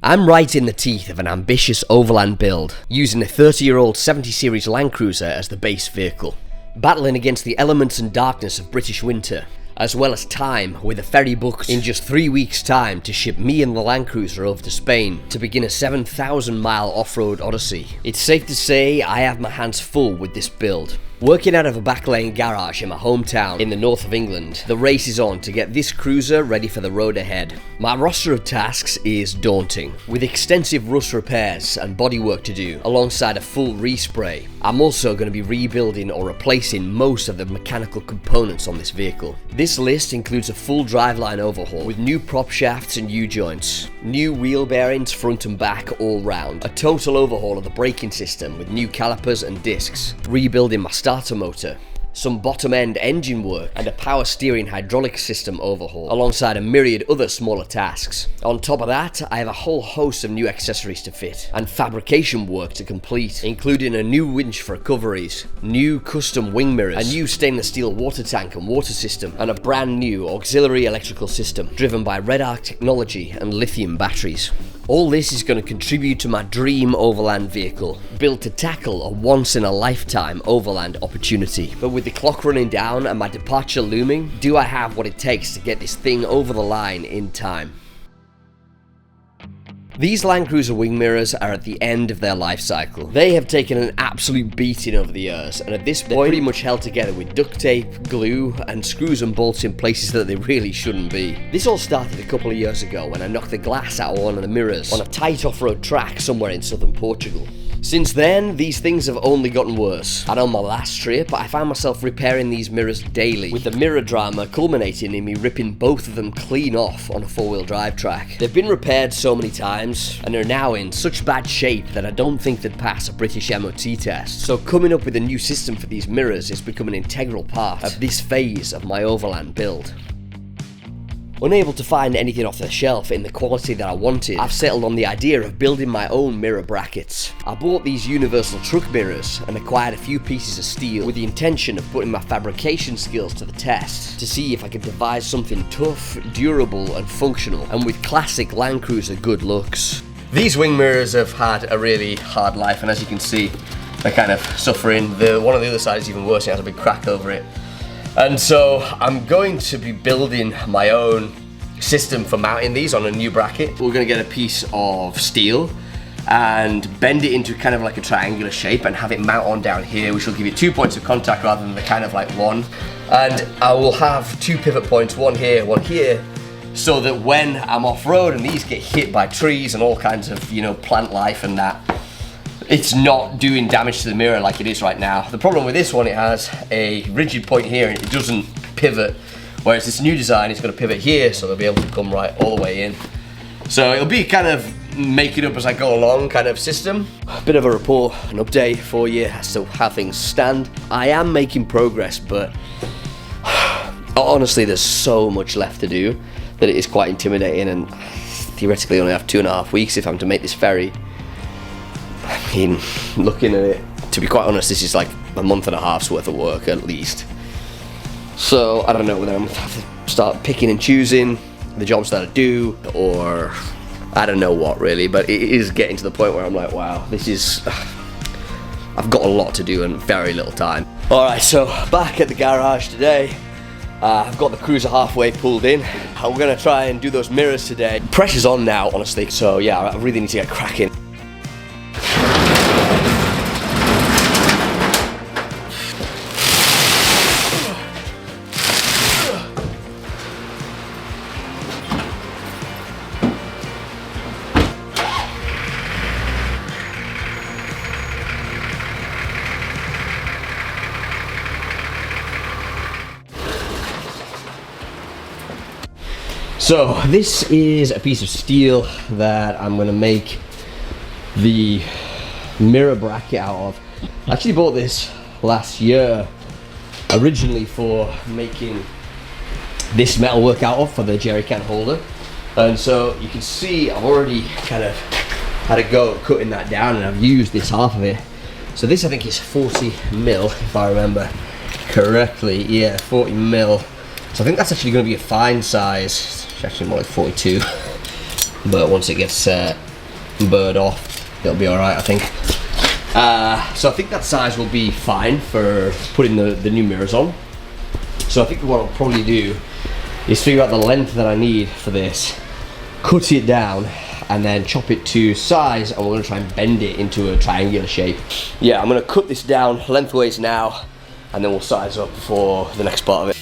I'm right in the teeth of an ambitious overland build, using a 30-year-old 70 series Land Cruiser as the base vehicle. Battling against the elements and darkness of British winter, as well as time, with a ferry booked in just 3 weeks' time to ship me and the Land Cruiser over to Spain to begin a 7,000-mile off-road odyssey. It's safe to say I have my hands full with this build. Working out of a back lane garage in my hometown in the north of England, the race is on to get this cruiser ready for the road ahead. My roster of tasks is daunting, with extensive rust repairs and bodywork to do, alongside a full respray. I'm also going to be rebuilding or replacing most of the mechanical components on this vehicle. This list includes a full driveline overhaul with new prop shafts and U-joints, new wheel bearings front and back all round, a total overhaul of the braking system with new calipers and discs, rebuilding my starter motor, some bottom end engine work, and a power steering hydraulic system overhaul, alongside a myriad other smaller tasks. On top of that, I have a whole host of new accessories to fit, and fabrication work to complete, including a new winch for recoveries, new custom wing mirrors, a new stainless steel water tank and water system, and a brand new auxiliary electrical system, driven by Red Arc technology and lithium batteries. All this is going to contribute to my dream overland vehicle, built to tackle a once-in-a-lifetime overland opportunity. But with the clock running down and my departure looming, do I have what it takes to get this thing over the line in time? These Land Cruiser wing mirrors are at the end of their life cycle. They have taken an absolute beating over the years, and at this point, they're pretty much held together with duct tape, glue, and screws and bolts in places that they really shouldn't be. This all started a couple of years ago when I knocked the glass out of one of the mirrors on a tight off-road track somewhere in southern Portugal. Since then, these things have only gotten worse, and on my last trip, I found myself repairing these mirrors daily, with the mirror drama culminating in me ripping both of them clean off on a four-wheel drive track. They've been repaired so many times, and are now in such bad shape that I don't think they'd pass a British MOT test. So coming up with a new system for these mirrors is becoming an integral part of this phase of my overland build. Unable to find anything off the shelf in the quality that I wanted, I've settled on the idea of building my own mirror brackets. I bought these universal truck mirrors and acquired a few pieces of steel with the intention of putting my fabrication skills to the test to see if I could devise something tough, durable and functional, and with classic Land Cruiser good looks. These wing mirrors have had a really hard life, and as you can see, they're kind of suffering. One on the other side is even worse, it has a big crack over it. And so I'm going to be building my own system for mounting these on a new bracket. We're going to get a piece of steel and bend it into kind of like a triangular shape and have it mount on down here, which will give you 2 points of contact rather than the kind of like one. And I will have 2 pivot points, one here, so that when I'm off-road and these get hit by trees and all kinds of, plant life and that, it's not doing damage to the mirror like it is right now. The problem with this one, it has a rigid point here and it doesn't pivot, whereas this new design is going to pivot here, so they'll be able to come right all the way in. So it'll be kind of make it up as I go along kind of system. A bit of a report, an update for you as to how things stand. I am making progress, but honestly there's so much left to do that it is quite intimidating, and theoretically only have 2.5 weeks if I'm to make this ferry. I mean, looking at it, to be quite honest, this is like a month and a half's worth of work at least. So I don't know whether I'm going to have to start picking and choosing the jobs that I do, or I don't know what really, but it is getting to the point where I'm like, wow, this is, I've got a lot to do and very little time. Alright, so back at the garage today. I've got the cruiser halfway pulled in. I'm going to try and do those mirrors today. Pressure's on now, honestly, so yeah, I really need to get cracking. So this is a piece of steel that I'm going to make the mirror bracket out of. I actually bought this last year originally for making this metalwork out of for the jerry can holder, and so you can see I've already kind of had a go at cutting that down, and I've used this half of it. So this I think is 40 mil if I remember correctly. Yeah, 40 mil. So I think that's actually going to be a fine size. It's actually more like 42, but once it gets bird off, it'll be alright, I think. So I think that size will be fine for putting the new mirrors on. So I think what I'll probably do is figure out the length that I need for this, cut it down, and then chop it to size, and we're going to try and bend it into a triangular shape. Yeah, I'm going to cut this down lengthways now, and then we'll size up for the next part of it.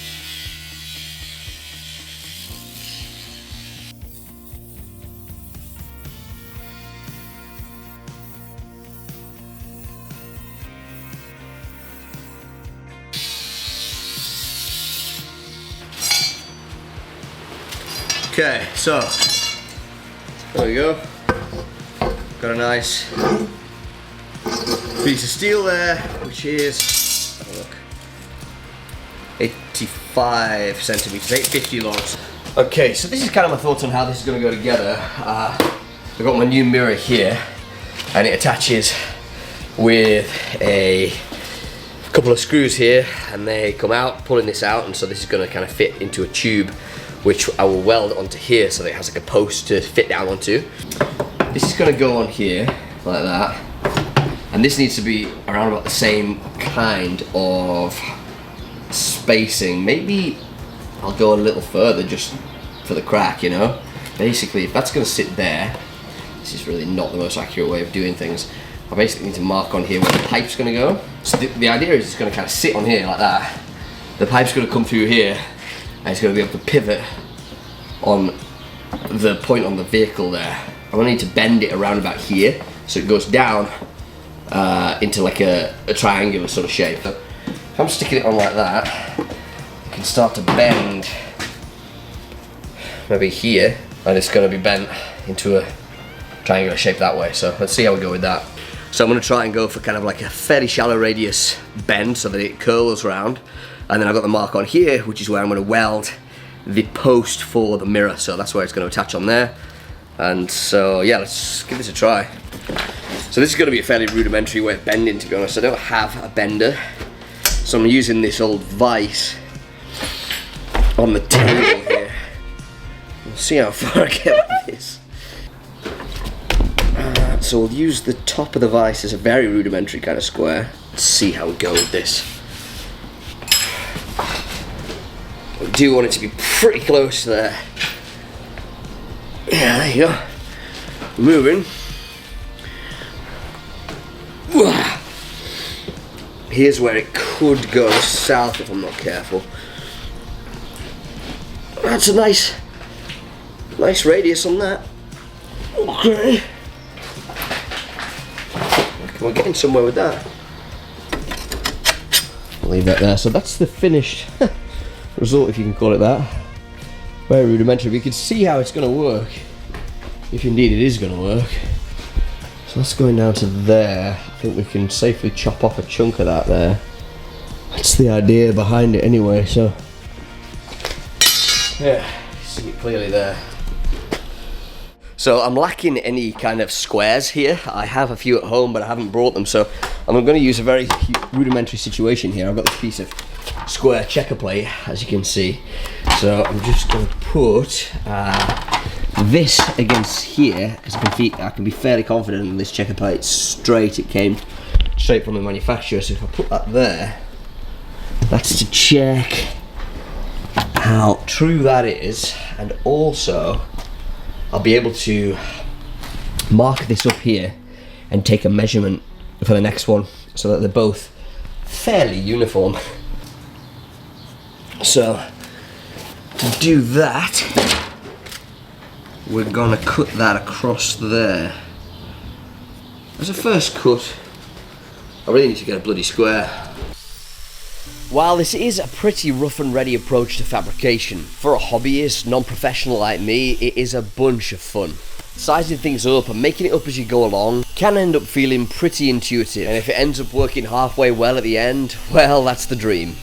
Okay, so there we go. Got a nice piece of steel there, which is, have a look, 85 centimeters, 850 logs. Okay, so this is kind of my thoughts on how this is going to go together. I've got my new mirror here, and it attaches with a couple of screws here, and they come out, pulling this out, and so this is going to kind of fit into a tube, which I will weld onto here so that it has like a post to fit down onto. This is going to go on here, like that. And this needs to be around about the same kind of spacing. Maybe I'll go a little further just for the crack, you know? Basically, if that's going to sit there, this is really not the most accurate way of doing things. I basically need to mark on here where the pipe's going to go. So the idea is it's going to kind of sit on here like that. The pipe's going to come through here, and it's going to be able to pivot on the point on the vehicle there. I'm going to need to bend it around about here so it goes down into like a triangular sort of shape. So if I'm sticking it on like that, I can start to bend maybe here, and it's going to be bent into a triangular shape that way. So let's see how we go with that. So I'm going to try and go for kind of like a fairly shallow radius bend so that it curls around. And then I've got the mark on here, which is where I'm going to weld the post for the mirror. So that's where it's going to attach on there. And so yeah, let's give this a try. So this is going to be a fairly rudimentary way of bending, to be honest. I don't have a bender, so I'm using this old vise on the table here. We'll see how far I get with this. So we'll use the top of the vise as a very rudimentary kind of square. Let's see how we go with this. We do want it to be pretty close there. Yeah, there you go. Moving. Here's where it could go south if I'm not careful. That's a nice radius on that. Okay. We're getting somewhere with that. Leave that there. So that's the finished result, if you can call it that. Very rudimentary, but you can see how it's going to work, if indeed it is going to work. So that's going down to there. I think we can safely chop off a chunk of that there. That's the idea behind it anyway, so yeah, you see it clearly there. So I'm lacking any kind of squares here. I have a few at home, but I haven't brought them, so I'm going to use a very rudimentary situation here. I've got this piece of square checker plate, as you can see. So I'm just going to put this against here, because I can be fairly confident in this checker plate straight. It came straight from the manufacturer, so if I put that there, that's to check how true that is, and also I'll be able to mark this up here and take a measurement for the next one so that they're both fairly uniform. So to do that, we're gonna cut that across there. As a first cut, I really need to get a bloody square. While this is a pretty rough and ready approach to fabrication, for a hobbyist, non-professional like me, it is a bunch of fun. Sizing things up and making it up as you go along can end up feeling pretty intuitive, and if it ends up working halfway well at the end, well, that's the dream.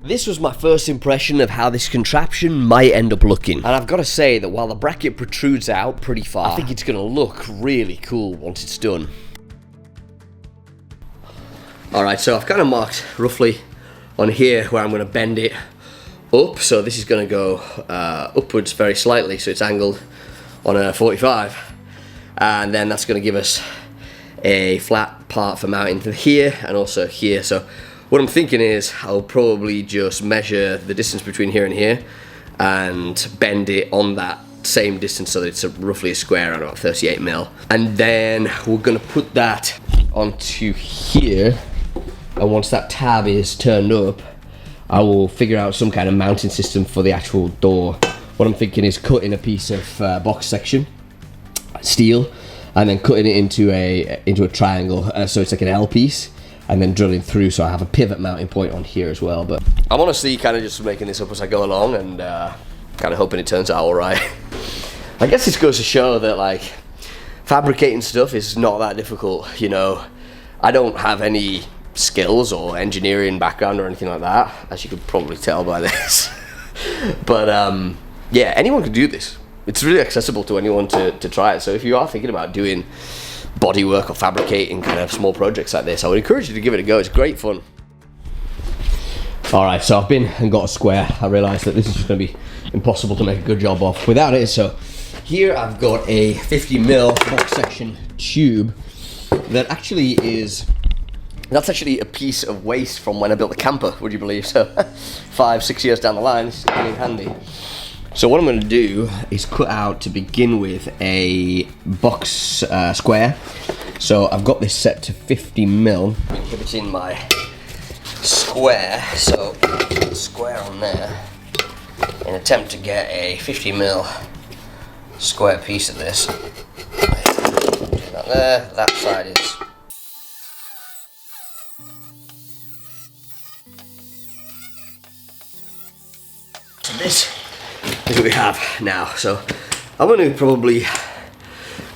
This was my first impression of how this contraption might end up looking, and I've got to say that while the bracket protrudes out pretty far, I think it's going to look really cool once it's done. Alright, so I've kind of marked roughly on here where I'm going to bend it up, so this is going to go upwards very slightly, so it's angled on a 45, and then that's going to give us a flat part for mounting to here and also here. So what I'm thinking is I'll probably just measure the distance between here and here and bend it on that same distance so that it's roughly a square around about 38 mil, and then we're going to put that onto here, and once that tab is turned up I will figure out some kind of mounting system for the actual door. What I'm thinking is cutting a piece of box section steel and then cutting it into a triangle, so it's like an L piece, and then drilling through so I have a pivot mounting point on here as well. But I'm honestly kind of just making this up as I go along and kind of hoping it turns out alright. I guess this goes to show that like fabricating stuff is not that difficult, you know. I don't have any skills or engineering background or anything like that, as you could probably tell by this. But yeah, anyone can do this. It's really accessible to anyone to try it. So if you are thinking about doing bodywork or fabricating kind of small projects like this, I would encourage you to give it a go. It's great fun. Alright, so I've been and got a square. I realised that this is just going to be impossible to make a good job of without it. So here I've got a 50mm box section tube that actually is... That's actually a piece of waste from when I built the camper, would you believe? So 5-6 years down the line, this is coming in handy. So what I'm going to do is cut out, to begin with, a box square. So I've got this set to 50mm. Give it in my square, so square on there, in an attempt to get a 50mm square piece of this. Do that there, that side is... So this is what we have now. So I'm going to probably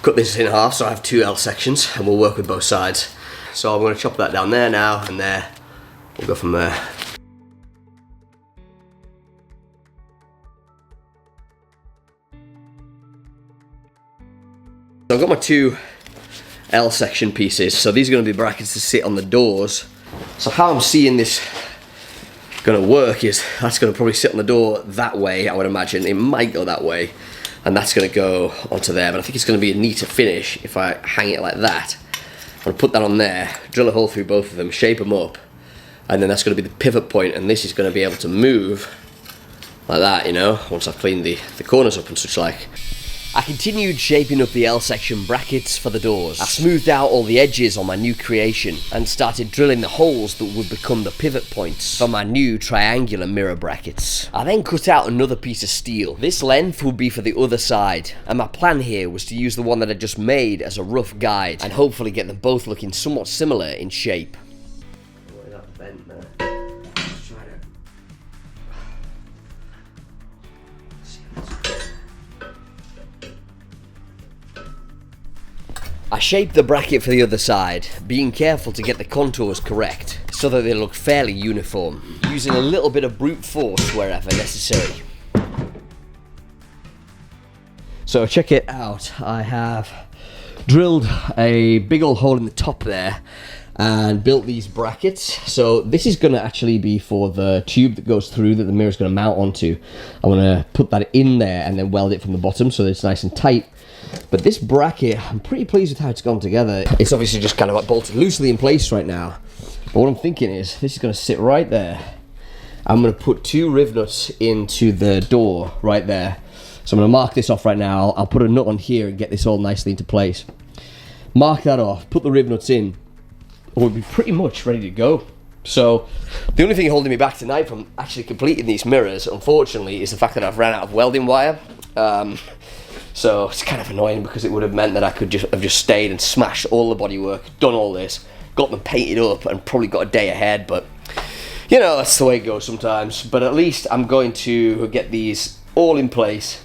cut this in half so I have 2 L sections and we'll work with both sides. So I'm going to chop that down there now and there. We'll go from there. So I've got my 2 L section pieces. So these are going to be brackets to sit on the doors. So how I'm seeing this going to work is that's going to probably sit on the door that way, I would imagine. It might go that way, and that's going to go onto there, but I think it's going to be a neater finish if I hang it like that. I'm going to put that on there, drill a hole through both of them, shape them up, and then that's going to be the pivot point, and this is going to be able to move like that, you know, once I've cleaned the corners up and such like. I continued shaping up the L section brackets for the doors. I smoothed out all the edges on my new creation and started drilling the holes that would become the pivot points for my new triangular mirror brackets. I then cut out another piece of steel. This length would be for the other side, and my plan here was to use the one that I just made as a rough guide and hopefully get them both looking somewhat similar in shape. I shaped the bracket for the other side, being careful to get the contours correct, so that they look fairly uniform, using a little bit of brute force wherever necessary. So check it out, I have drilled a big old hole in the top there, and built these brackets. So this is going to actually be for the tube that goes through that the mirror is going to mount onto. I'm going to put that in there and then weld it from the bottom so that it's nice and tight. But this bracket, I'm pretty pleased with how it's gone together. It's obviously just kind of like bolted loosely in place right now. But what I'm thinking is, this is going to sit right there. I'm going to put 2 riv nuts into the door right there. So I'm going to mark this off right now. I'll put a nut on here and get this all nicely into place. Mark that off, put the riv nuts in. We'll be pretty much ready to go. So the only thing holding me back tonight from actually completing these mirrors, unfortunately, is the fact that I've ran out of welding wire. So it's kind of annoying because it would have meant that I could have just stayed and smashed all the bodywork, done all this, got them painted up, and probably got a day ahead. But you know, that's the way it goes sometimes. But at least I'm going to get these all in place,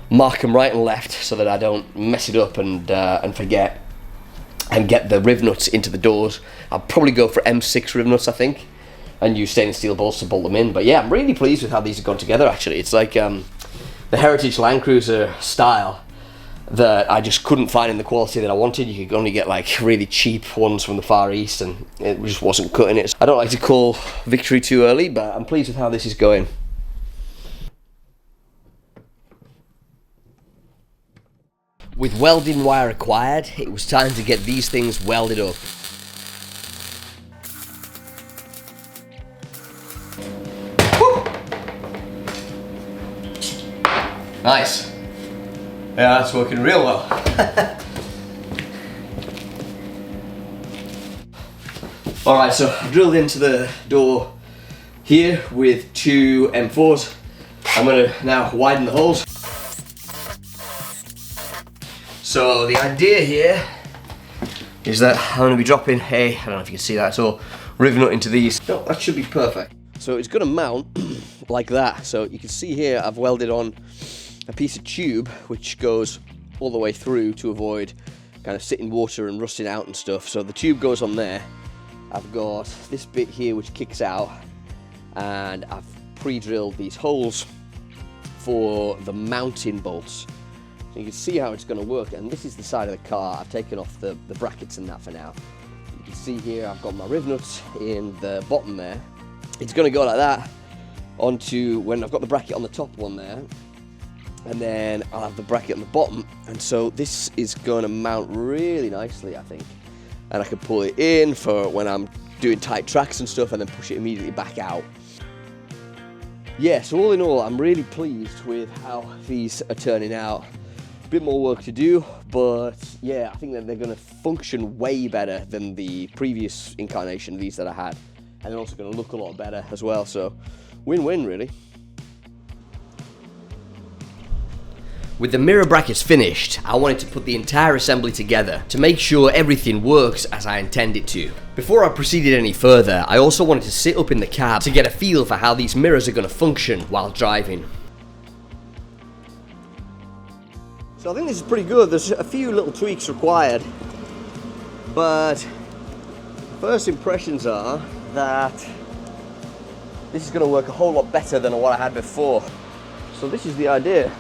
mark them right and left so that I don't mess it up and forget, and get the riv nuts into the doors. I'll probably go for M6 riv nuts, I think, and use stainless steel bolts to bolt them in. But yeah, I'm really pleased with how these have gone together. Actually, it's like the Heritage Land Cruiser style that I just couldn't find in the quality that I wanted. You could only get like really cheap ones from the Far East, and it just wasn't cutting it. I don't like to call victory too early, but I'm pleased with how this is going. With welding wire required, it was time to get these things welded up. Woo! Nice. Yeah, that's working real well. Alright, so I drilled into the door here with 2 M4s. I'm going to now widen the holes. So the idea here is that I'm going to be dropping I don't know if you can see that at all, rivet nut into these. Oh, that should be perfect. So it's going to mount like that. So you can see here I've welded on a piece of tube which goes all the way through to avoid kind of sitting water and rusting out and stuff. So the tube goes on there. I've got this bit here which kicks out, and I've pre-drilled these holes for the mounting bolts. So you can see how it's going to work, and this is the side of the car. I've taken off the brackets and that for now. You can see here I've got my rivet nuts in the bottom there. It's going to go like that onto when I've got the bracket on the top one there, and then I'll have the bracket on the bottom, and so this is going to mount really nicely, I think. And I can pull it in for when I'm doing tight tracks and stuff, and then push it immediately back out. Yeah, so all in all, I'm really pleased with how these are turning out. A bit more work to do, but yeah, I think that they're going to function way better than the previous incarnation of these that I had. And they're also going to look a lot better as well, so win-win really. With the mirror brackets finished, I wanted to put the entire assembly together to make sure everything works as I intend it to. Before I proceeded any further, I also wanted to sit up in the cab to get a feel for how these mirrors are going to function while driving. So I think this is pretty good. There's a few little tweaks required, but first impressions are that this is going to work a whole lot better than what I had before. So this is the idea.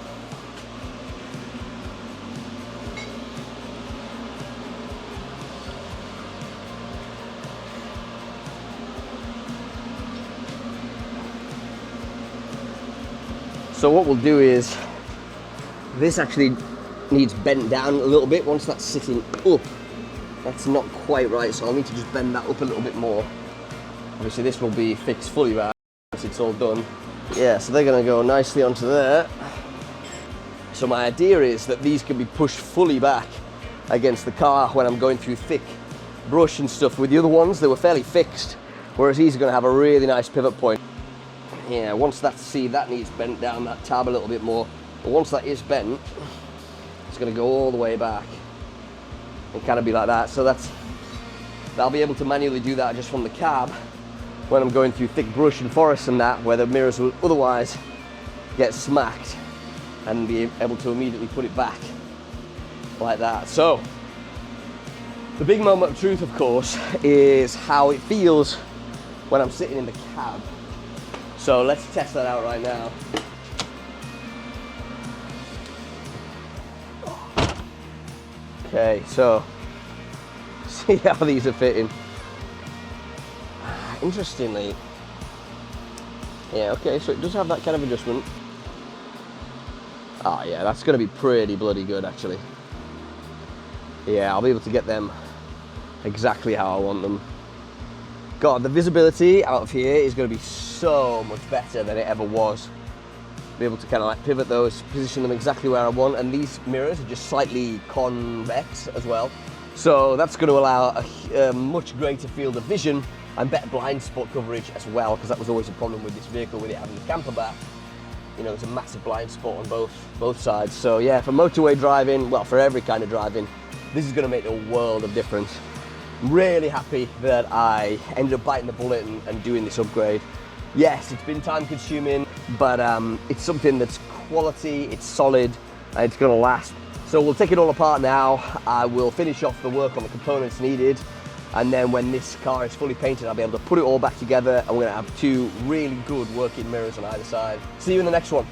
So what we'll do is, this actually needs bent down a little bit. Once that's sitting up, that's not quite right, so I'll need to just bend that up a little bit more. Obviously this will be fixed fully back once it's all done. Yeah, so they're going to go nicely onto there. So my idea is that these can be pushed fully back against the car when I'm going through thick brush and stuff. With the other ones, they were fairly fixed, whereas these are going to have a really nice pivot point. Yeah, once that needs bent down, that tab a little bit more. But once that is bent, it's going to go all the way back and kind of be like that. So I'll be able to manually do that just from the cab when I'm going through thick brush and forest and that, where the mirrors will otherwise get smacked, and be able to immediately put it back like that. So the big moment of truth, of course, is how it feels when I'm sitting in the cab. So let's test that out right now. Okay, so see how these are fitting. Interestingly, yeah, okay, so it does have that kind of adjustment. Oh yeah, that's going to be pretty bloody good actually. Yeah, I'll be able to get them exactly how I want them. God, the visibility out of here is going to be so much better than it ever was. Be able to kind of like pivot those, position them exactly where I want, and these mirrors are just slightly convex as well. So that's going to allow a much greater field of vision and better blind spot coverage as well, because that was always a problem with this vehicle, with it having the camper back. You know, it's a massive blind spot on both sides. So yeah, for motorway driving, well, for every kind of driving, this is going to make a world of difference. I'm really happy that I ended up biting the bullet and doing this upgrade. Yes, it's been time consuming, but it's something that's quality, it's solid, and it's going to last. So we'll take it all apart now. I will finish off the work on the components needed, and then when this car is fully painted, I'll be able to put it all back together, and we're going to have 2 really good working mirrors on either side. See you in the next one.